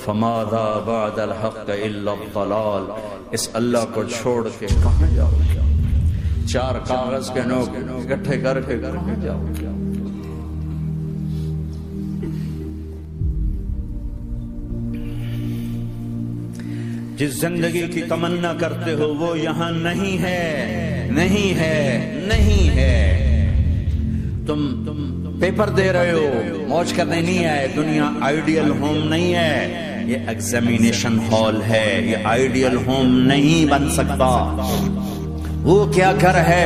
فماذا بعد الحق الا الضلال، اس اللہ کو چھوڑ کے کہاں جاؤ گے؟ چار کاغذ کے نوٹ اکٹھے کر کے کہاں جاؤ گے؟ جس زندگی کی تمنا کرتے ہو وہ یہاں نہیں ہے، نہیں ہے، نہیں ہے۔ تم پیپر دے رہے ہو، موج کرنے نہیں آئے۔ دنیا آئیڈیل ہوم نہیں ہے، یہ ایگزامینیشن ہال ہے، یہ آئیڈیل ہوم نہیں بن سکتا۔ وہ کیا گھر ہے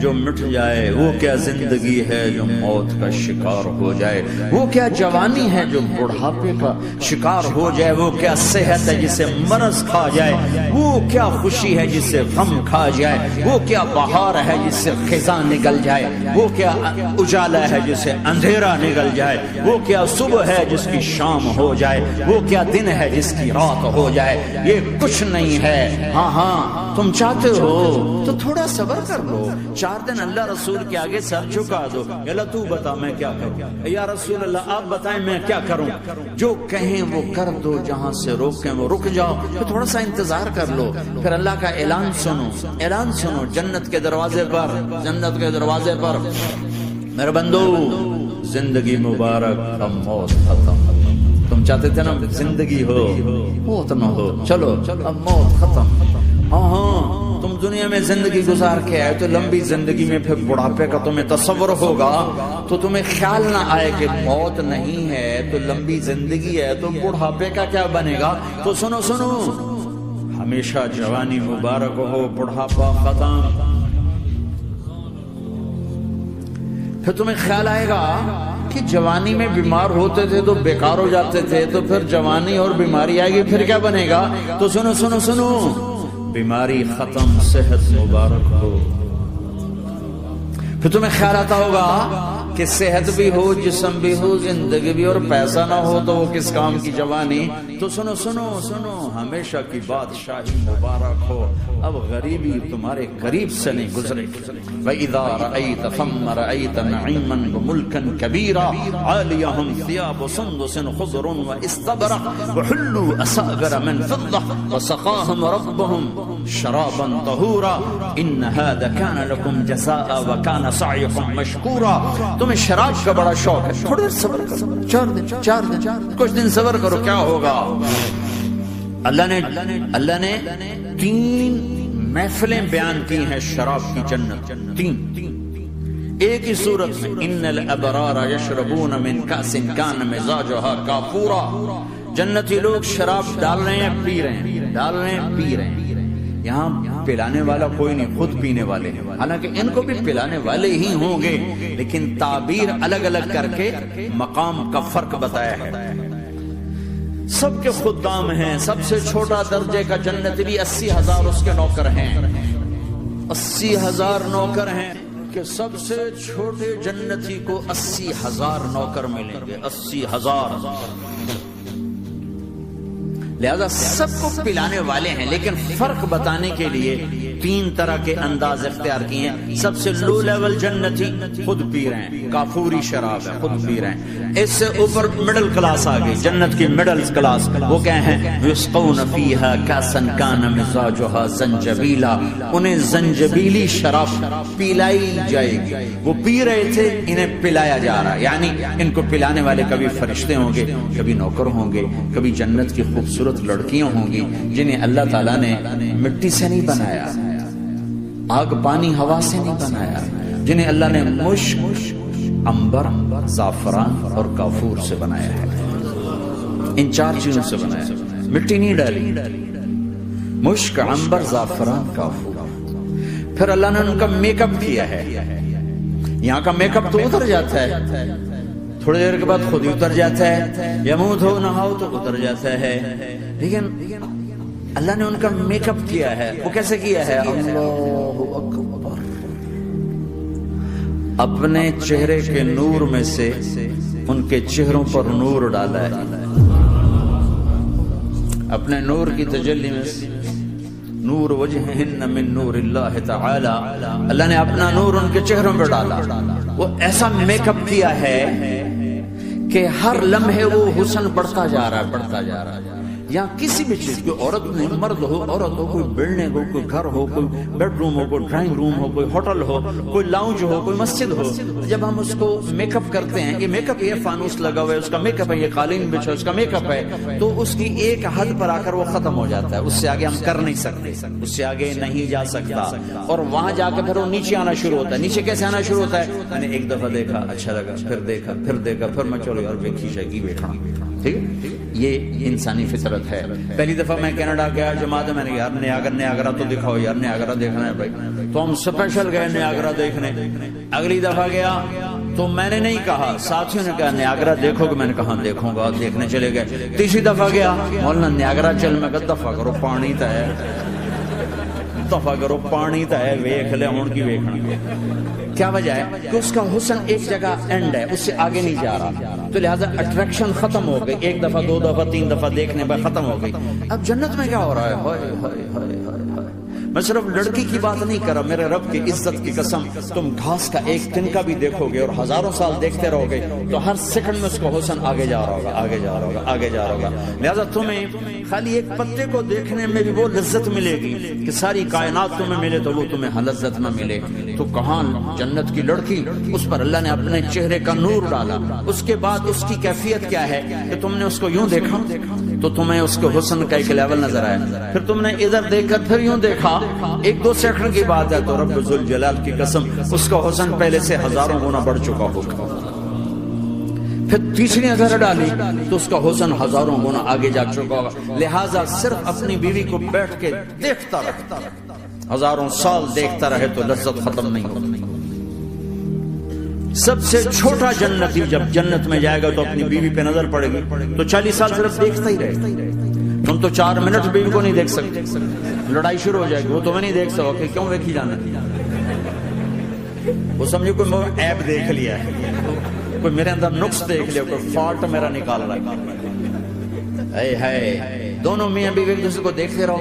جو مٹ جائے، وہ کیا زندگی ہے جو موت کا شکار ہو جائے، وہ کیا جوانی ہے جو بڑھاپے کا شکار ہو جائے، وہ کیا صحت ہے جسے مرض کھا جائے، وہ کیا خوشی ہے جسے غم کھا جائے، وہ کیا بہار ہے جس سے خزاں نکل جائے، وہ کیا اجالا ہے جسے اندھیرا نکل جائے، وہ کیا صبح ہے جس کی شام ہو جائے، وہ کیا دن ہے جس کی رات ہو جائے۔ یہ کچھ نہیں ہے۔ ہاں ہاں تم چاہتے ہو تو تھوڑا صبر کر لو، 4 دن اللہ رسول کے آگے سر جھکا دو، اللہ تو بتا میں کیا کروں، یا رسول اللہ آپ بتائیں میں کیا کروں۔ جو کہیں وہ کر دو، جہاں سے روکیں وہ رک جاؤ، تو تھوڑا سا انتظار کر لو، پھر اللہ کا اعلان سنو، اعلان سنو جنت کے دروازے پر، جنت کے دروازے پر۔ میرے بندو زندگی مبارک، اب موت ختم۔ تم چاہتے تھے نا زندگی ہو موت نہ ہو، چلو اب موت ختم۔ ہاں ہاں تم دنیا میں زندگی گزار کے آئے تو لمبی زندگی میں پھر بڑھاپے کا تمہیں تصور ہوگا تو تمہیں خیال نہ آئے کہ موت نہیں ہے تو لمبی زندگی ہے تو بڑھاپے کا کیا بنے گا۔ تو سنو سنو، ہمیشہ جوانی مبارک ہو، بڑھاپا ختم۔ پھر تمہیں خیال آئے گا کہ جوانی میں بیمار ہوتے تھے تو بیکار ہو جاتے تھے، تو پھر جوانی اور بیماری آئے گی پھر کیا بنے گا۔ تو سنو سنو سنو، بیماری ختم، صحت مبارک ہو۔ پھر تمہیں خیال آتا ہوگا کہ صحت بھی ہو، جسم بھی ہو، زندگی بھی، اور پیسہ نہ ہو تو وہ کس کام کی جوانی۔ تو سنو سنو سنو، ہمیشہ کی بادشاہی مبارک ہو، اب غریبی تمہارے قریب سے نہیں گزرے گی۔ وَإِذَا رَأَيْتَ ثَمَّ رَأَيْتَ نَعِيمًا وَمُلْكًا كَبِيرًا عَالِيَهُمْ ثِيَابُ سُنْدُسٍ خُضْرٌ وَإِسْتَبْرَقٍ وَحُلُّوا أَسَاوِرَ مِنْ فِضَّةٍ وَسَقَاهُمْ رَبُّهُمْ شَرَابًا طَهُورًا إِنَّ هَذَا كَانَ لَكُمْ جَزَاءً وَكَانَ سَعْيُكُمْ مَشْكُورًا۔ تمہیں شراب کا بڑا شوق ہے، تھوڑی دیر صبر کرو، 4 دن کچھ دن صبر کرو، کیا ہوگا۔ اللہ نے 3 محفلیں بیان کی ہیں شراب کی جنت، 3 ایک ہی صورت میں۔ ان الابرار یشربون من کاس کان مزاجها کافورا، جنتی لوگ شراب ڈال رہے ہیں، پی رہے ہیں، ڈال رہے ہیں، پی رہے ہیں۔ یہاں پلانے والا کوئی نہیں، خود پینے والے ہیں، حالانکہ ان کو بھی پلانے والے ہی ہوں گے، لیکن تعبیر الگ الگ کر کے مقام کا فرق بتایا ہے۔ سب کے خدام ہیں، سب سے چھوٹا درجے کا جنت بھی 80,000 اس کے نوکر ہیں، 80,000 نوکر ہیں، کہ سب سے چھوٹے جنتی کو 80,000 نوکر ملیں گے، 80,000۔ لہذا سب کو پلانے والے ہیں، لیکن فرق بتانے کے لیے 3 طرح کے انداز اختیار کیے ہیں۔ سب سے لو لیول جنتی خود پی رہے ہیں، کافوری شراب ہے، خود پی رہے ہیں۔ اس سے اوپر مڈل کلاس آ گئی، جنت کی مڈل کلاس، وہ کیا ہیں؟ یسقون فیہا کاسا کان مزاجها زنجبیلا، انہیں زنجبیلی شراب پلائی جائے گی۔ وہ پی رہے تھے، انہیں پلایا جا رہا ہے، یعنی ان کو پلانے والے کبھی فرشتے ہوں گے، کبھی نوکر ہوں گے، کبھی جنت کی خوبصورت لڑکیاں ہوں گی جنہیں اللہ تعالیٰ نے مٹی سے نہیں بنایا، آگ پانی ہوا سے نہیں بنایا، جنہیں اللہ نے مشک، عنبر، زعفران اور کافور سے بنایا ہے۔ ان 4 چیزوں سے بنایا، مٹی نہیں ڈالی، مشک، عنبر، زعفران، کافور۔ پھر اللہ نے ان کا میک اپ کیا ہے۔ یہاں کا میک اپ تو اتر جاتا ہے، تھوڑی دیر کے بعد خود ہی اتر جاتا ہے، یا منہ دھو نہاؤ تو اتر جاتا ہے، لیکن اللہ نے ان کا میک اپ کیا ہے۔ وہ کیسے کیا ہے؟ اللہ اکبر، اپنے چہرے کے نور میں سے ان کے چہروں پر نور ڈالا ہے، اپنے نور کی تجلی میں سے، نور وجہہن من نور اللہ تعالی، اللہ نے اپنا نور ان کے چہروں پر ڈالا۔ وہ ایسا میک اپ کیا ہے کہ ہر لمحے وہ حسن بڑھتا جا رہا ہے، بڑھتا جا رہا ہے. یا کسی بھی چیز، کوئی عورت میں مرد ہو، عورت ہو، کوئی بلڈنگ ہو، کوئی گھر ہو، کوئی بیڈ روم ہو، کوئی ڈرائنگ روم ہو، کوئی ہوٹل ہو، کوئی لاؤنج ہو، کوئی مسجد ہو، جب ہم اس کو میک اپ کرتے ہیں، یہ میک اپ، یہ فانوس لگا ہوا ہے اس کا میک اپ ہے، یہ قالین بچھا اس کا میک اپ ہے، تو اس کی ایک حد پر آ کر وہ ختم ہو جاتا ہے. اس سے آگے ہم کر نہیں سکتے، اس سے آگے نہیں جا سکتا. اور وہاں جا کے پھر وہ نیچے آنا شروع ہوتا ہے. نیچے کیسے آنا شروع ہوتا ہے؟ میں نے ایک دفعہ دیکھا، اچھا لگا، پھر دیکھا، پھر دیکھا، پھر میں چلو یار ویکھی شیکی بیٹھا. ٹھیک ہے، یہ انسانی فطرت ہے. پہلی دفعہ میں کینیڈا گیا جماعت میں نے یار نیاگرا تو دکھاؤ یار، نیاگرا دیکھنا ہے بھائی. تو ہم اسپیشل گئے نیاگرا دیکھنے. اگلی دفعہ گیا تو میں نے نہیں کہا، ساتھیوں نے کہا نیاگرا دیکھو گے، میں نے کہا دیکھوں گا، دیکھنے چلے گئے. تیسری دفعہ گیا، مولانا نیاگرا چل، میں کہا دفعہ کرو پانی تا ہے، دفعہ کرو پانی تا ہے، ویکھ لے ہون کی ویکھنا. کیا وجہ ہے؟ کہ اس کا حسن ایک جگہ اینڈ ہے، اس سے آگے نہیں جا رہا. تو لہٰذا اٹریکشن ختم ہو گئی. ایک دفعہ، دو دفعہ، تین دفعہ دیکھنے پر ختم ہو گئی. اب جنت میں کیا ہو رہا ہے؟ ہائے ہائے ہائے ہائے. میں صرف لڑکی کی بات نہیں کر رہا، میرے رب کی عزت کی قسم، تم گھاس کا ایک تنکا بھی دیکھو گے اور ہزاروں سال دیکھتے رہو گے تو ہر سیکنڈ میں اس کا حسن آگے جا رہا ہوگا، آگے جا رہا ہوگا، آگے جا رہا ہوگا. لہذا تمہیں خالی ایک پتے کو دیکھنے میں بھی وہ لذت ملے گی کہ ساری کائنات تمہیں ملے تو وہ تمہیں لذت نہ ملے. تو کہاں جنت کی لڑکی، اس پر اللہ نے اپنے چہرے کا نور ڈالا. اس کے بعد اس کی کیفیت کیا ہے کہ تم نے اس کو یوں دیکھا تو تمہیں اس کے حسن کا ایک لیول نظر آیا. پھر تم نے ادھر دیکھ کر پھر یوں دیکھا، ایک دو سیکنڈ کی بات ہے تو رب ذوالجلال کی قسم اس کا حسن پہلے سے ہزاروں گنا بڑھ چکا ہوگا. پھر تیسری نظر ڈالی تو اس کا حسن ہزاروں گنا آگے جا چکا ہوگا. لہٰذا صرف اپنی بیوی کو بیٹھ کے دیکھتا رہتا، ہزاروں سال دیکھتا رہے تو لذت ختم نہیں ہوتی. سب سے چھوٹا جنتی جب جنت میں جائے گا تو اپنی بیوی پہ نظر پڑے گی تو 40 سال صرف دیکھتا ہی رہے. تم تو 4 منٹ بیوی کو نہیں دیکھ سکتے، لڑائی شروع ہو جائے گی. وہ تمہیں نہیں دیکھ سکو، کیوں دیکھی جانا؟ وہ سمجھو کوئی ایپ دیکھ لیا ہے، کوئی میرے اندر نقص دیکھ لیا، کوئی فالٹ میرا نکال رہا ہے. دونوں میاں بیوی ایک دوسرے کو دیکھتے رہو.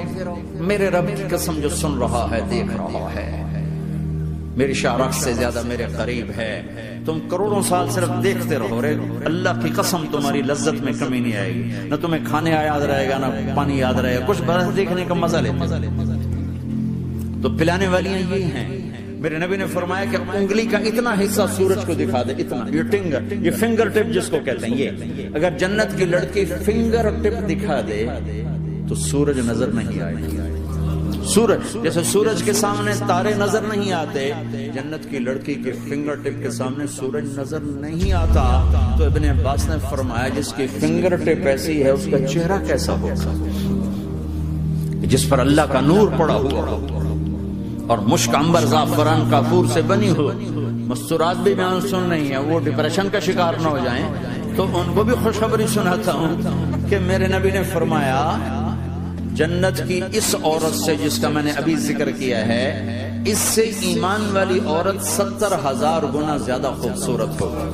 میرے رب کی قسم جو سن رہا ہے، دیکھ رہا ہے، میری شارخ سے زیادہ میرے قریب ہے. تم کروڑوں سال صرف دیکھتے رہو رے، اللہ کی قسم تمہاری لذت میں کمی نہیں آئے گی. نہ تمہیں کھانے یاد رہے گا، نہ پانی یاد رہے گا. کچھ برس دیکھنے کا مزہ لیتے تو پلانے والی یہ ہیں. میرے نبی نے فرمایا کہ انگلی کا اتنا حصہ سورج کو دکھا دے، اتنا، یہ فنگر ٹپ جس کو کہتے ہیں، یہ اگر جنت کی لڑکی فنگر ٹپ دکھا دے تو سورج نظر نہیں آئے گا. سورج جیسے سورج کے سامنے تارے نظر نہیں آتے، جنت کی لڑکی کے فنگر ٹپ کے سامنے سورج نظر نہیں آتا. تو ابن عباس نے فرمایا جس کی فنگر ٹپ ایسی ہے اس کا چہرہ کیسا ہوگا؟ جس پر اللہ کا نور پڑا ہوا ہو اور مشک عنبر زعفران کافور سے بنی ہو. مستورات بھی بیان سن رہی ہیں، وہ ڈپریشن کا شکار نہ ہو جائیں تو ان کو بھی خوشخبری سناتا ہوں کہ میرے نبی نے فرمایا جنت کی اس عورت سے جس کا میں نے ابھی ذکر کیا ہے، اس سے ایمان والی عورت 70,000 گنا زیادہ خوبصورت ہوگی.